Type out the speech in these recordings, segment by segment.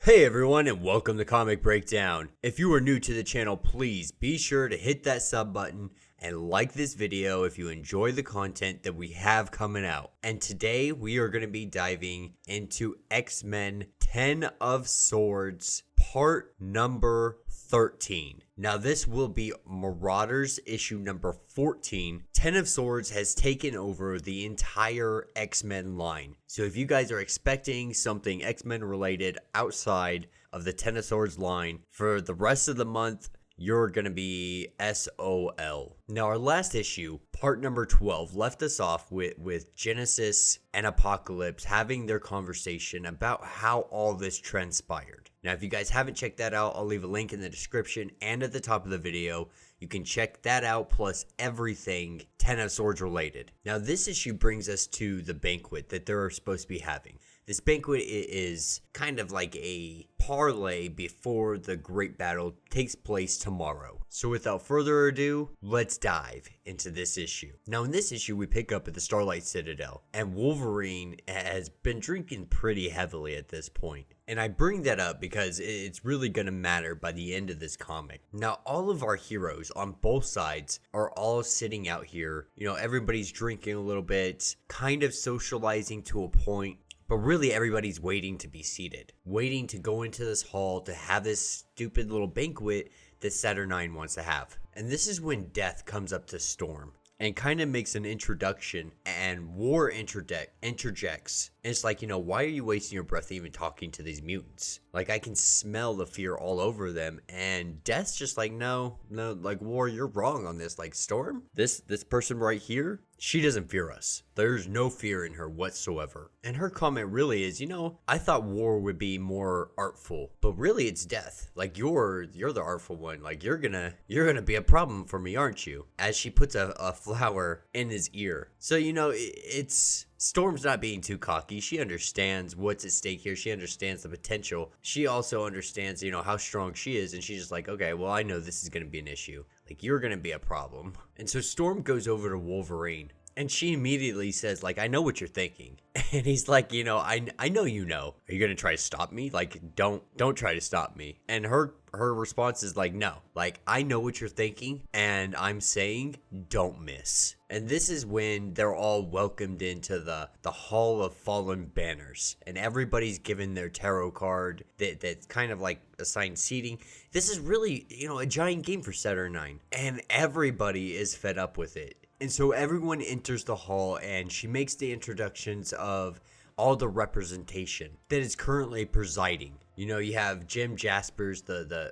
Hey everyone, and welcome to Comic Breakdown. If you are new to the channel, please be sure to hit that sub button and like this video if you enjoy the content that we have coming out. And today we are going to be diving into X-Men 10 of Swords part number 13. Now this will be Marauders issue number 14. 10 of Swords has taken over the entire X-Men line. So if you guys are expecting something X-Men related outside of the 10 of Swords line for the rest of the month, you're going to be SOL. Now our last issue, part number 12, left us off with Genesis and Apocalypse having their conversation about how all this transpired. Now if you guys haven't checked that out, I'll leave a link in the description and at the top of the video. You can check that out plus everything 10 of Swords related. Now this issue brings us to the banquet that they're supposed to be having. This banquet is kind of like a parlay before the great battle takes place tomorrow. So without further ado, let's dive into this issue. Now in this issue, we pick up at the Starlight Citadel, and Wolverine has been drinking pretty heavily at this point. And I bring that up because it's really going to matter by the end of this comic. Now all of our heroes on both sides are all sitting out here. You know, everybody's drinking a little bit, kind of socializing to a point. But really everybody's waiting to be seated, waiting to go into this hall to have this stupid little banquet that Saturnine wants to have. And this is when Death comes up to Storm and kind of makes an introduction, and War interjects. And it's like, you know, why are you wasting your breath even talking to these mutants? Like, I can smell the fear all over them. And Death's just like, no, like, War, you're wrong on this. Like, Storm, this person right here, she doesn't fear us. There's no fear in her whatsoever. And her comment really is, you know, I thought War would be more artful, but really it's Death. Like, you're the artful one. Like, you're gonna be a problem for me, aren't you? As she puts a flower in his ear. So, you know, it's Storm's not being too cocky. She understands what's at stake here. She understands the potential. She also understands, you know, how strong she is. And she's just like, okay, well, I know this is going to be an issue. Like, you're going to be a problem. And so Storm goes over to Wolverine. And she immediately says, like, I know what you're thinking. And he's like, you know, I know you know. Are you going to try to stop me? Like, don't try to stop me. And her response is like, no. Like, I know what you're thinking. And I'm saying, don't miss. And this is when they're all welcomed into the Hall of Fallen Banners. And everybody's given their tarot card that's kind of like assigned seating. This is really, you know, a giant game for Saturnine. And everybody is fed up with it. And so everyone enters the hall, and she makes the introductions of all the representation that is currently presiding. You know, you have Jim Jaspers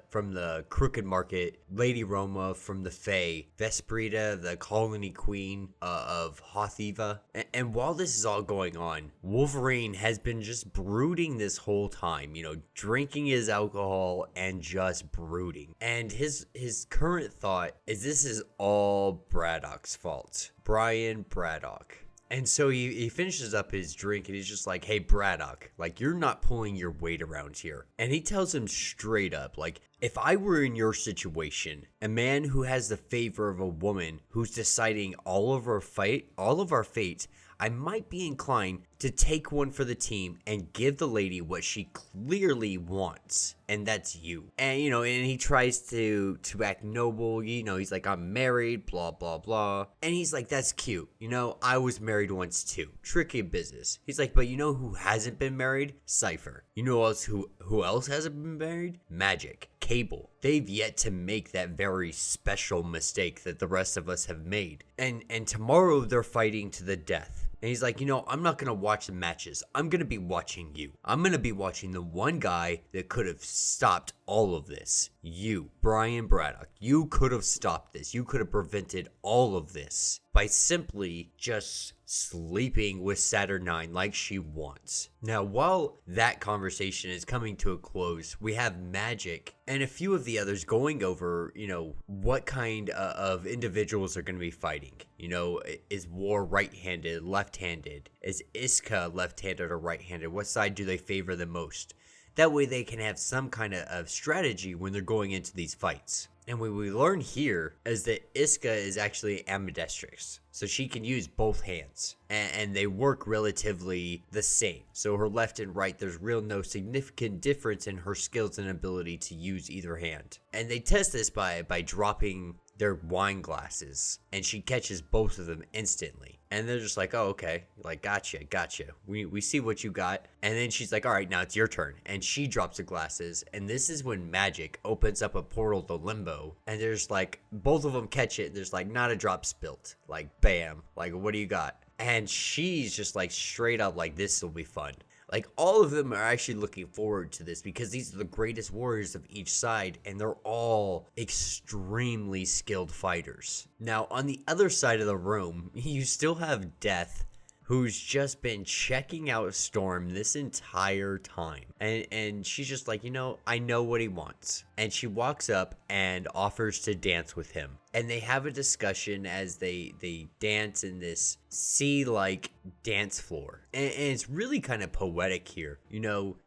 from the Crooked Market, Lady Roma from the Fae, Vesperida, the Colony Queen of Hothiva. And while this is all going on, Wolverine has been just brooding this whole time, you know, drinking his alcohol and just brooding. And his current thought is this is all Braddock's fault. Brian Braddock. And so he finishes up his drink and he's just like, hey, Braddock, like, you're not pulling your weight around here. And he tells him straight up, like, if I were in your situation, a man who has the favor of a woman who's deciding all of our fate, I might be inclined to take one for the team and give the lady what she clearly wants, and that's you. And, you know, and he tries to act noble, you know, he's like, I'm married, blah, blah, blah. And he's like, that's cute. You know, I was married once too. Tricky business. He's like, but you know who hasn't been married? Cypher. You know who else hasn't been married? Magic. Cable. They've yet to make that very special mistake that the rest of us have made. And tomorrow they're fighting to the death. And he's like, you know, I'm not going to watch the matches. I'm going to be watching you. I'm going to be watching the one guy that could have stopped all of this. You, Brian Braddock. You could have stopped this. You could have prevented all of this by simply just sleeping with Saturnine like she wants. Now, while that conversation is coming to a close, we have Magic and a few of the others going over, you know, what kind of individuals are going to be fighting. You know, is War right-handed, left-handed? Is Iska left-handed or right-handed? What side do they favor the most? That way they can have some kind of strategy when they're going into these fights. And what we learn here is that Iska is actually ambidextrous, so she can use both hands, and they work relatively the same. So her left and right, there's no significant difference in her skills and ability to use either hand. And they test this by dropping their wine glasses, and she catches both of them instantly. And they're just like, oh, okay, like, gotcha. We see what you got. And then she's like, all right, now it's your turn. And she drops the glasses. And this is when magic opens up a portal to limbo. And there's like, both of them catch it. There's like not a drop spilt. Like, bam. Like, what do you got? And she's just like straight up like, this will be fun. Like, all of them are actually looking forward to this because these are the greatest warriors of each side, and they're all extremely skilled fighters. Now, on the other side of the room, you still have Death, who's just been checking out Storm this entire time. And she's just like, I know what he wants. And she walks up and offers to dance with him. And they have a discussion as they dance in this sea-like dance floor. And it's really kind of poetic here.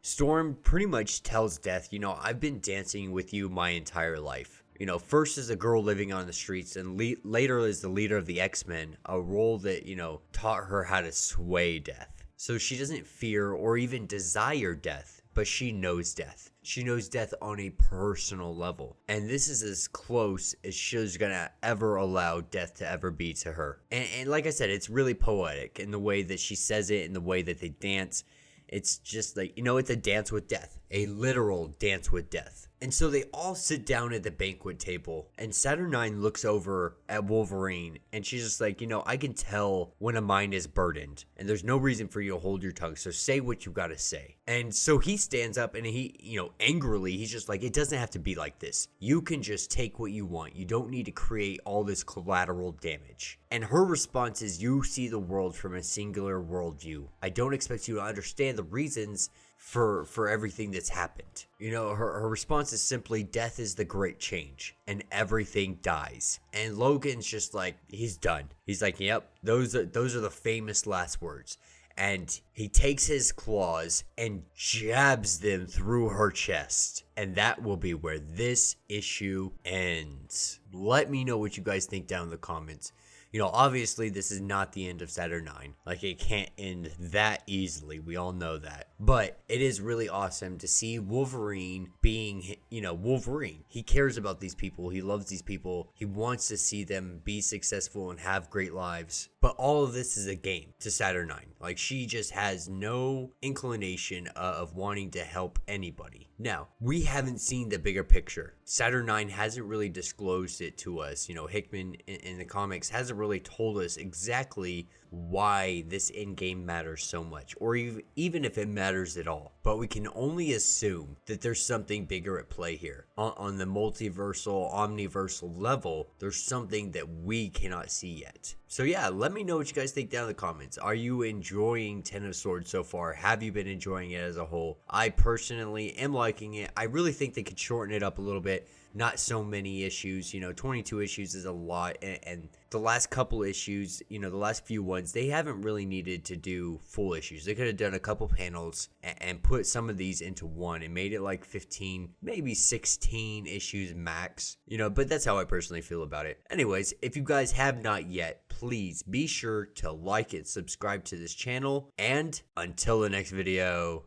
Storm pretty much tells Death, I've been dancing with you my entire life. First as a girl living on the streets, and later as the leader of the X-Men, a role that, taught her how to sway Death. So she doesn't fear or even desire Death, but she knows Death. She knows Death on a personal level. And this is as close as she's gonna ever allow Death to ever be to her. And like I said, it's really poetic in the way that she says it, in the way that they dance. It's just like, it's a dance with Death, a literal dance with Death. And so they all sit down at the banquet table, and Saturnine looks over at Wolverine, and she's just like, I can tell when a mind is burdened, and there's no reason for you to hold your tongue, so say what you gotta say. And so he stands up, and he, angrily, he's just like, it doesn't have to be like this. You can just take what you want. You don't need to create all this collateral damage. And her response is, you see the world from a singular worldview. I don't expect you to understand the reasons for everything that's happened. Her response is simply, death is the great change, and everything dies. And Logan's just like, he's done. He's like, yep, those are the famous last words. And he takes his claws and jabs them through her chest. And that will be where this issue ends. Let me know what you guys think down in the comments. Obviously this is not the end of Saturnine. Like, it can't end that easily. We all know that. But it is really awesome to see Wolverine being, Wolverine. He cares about these people. He loves these people. He wants to see them be successful and have great lives. But all of this is a game to Saturnine. Like, she just has no inclination of wanting to help anybody. Now, we haven't seen the bigger picture. Saturnine hasn't really disclosed it to us. Hickman in the comics hasn't really told us exactly why this endgame matters so much, or even if it matters at all. But we can only assume that there's something bigger at play here. On the multiversal, omniversal level, there's something that we cannot see yet. So yeah, let me know what you guys think down in the comments. Are you enjoying Ten of Swords so far? Have you been enjoying it as a whole? I personally am liking it. I really think they could shorten it up a little bit. Not so many issues, 22 issues is a lot, and the last couple issues, the last few ones, they haven't really needed to do full issues. They could have done a couple panels and put some of these into one and made it like 15, maybe 16 issues max, but that's how I personally feel about it. Anyways, if you guys have not yet, please be sure to like it, subscribe to this channel, and until the next video,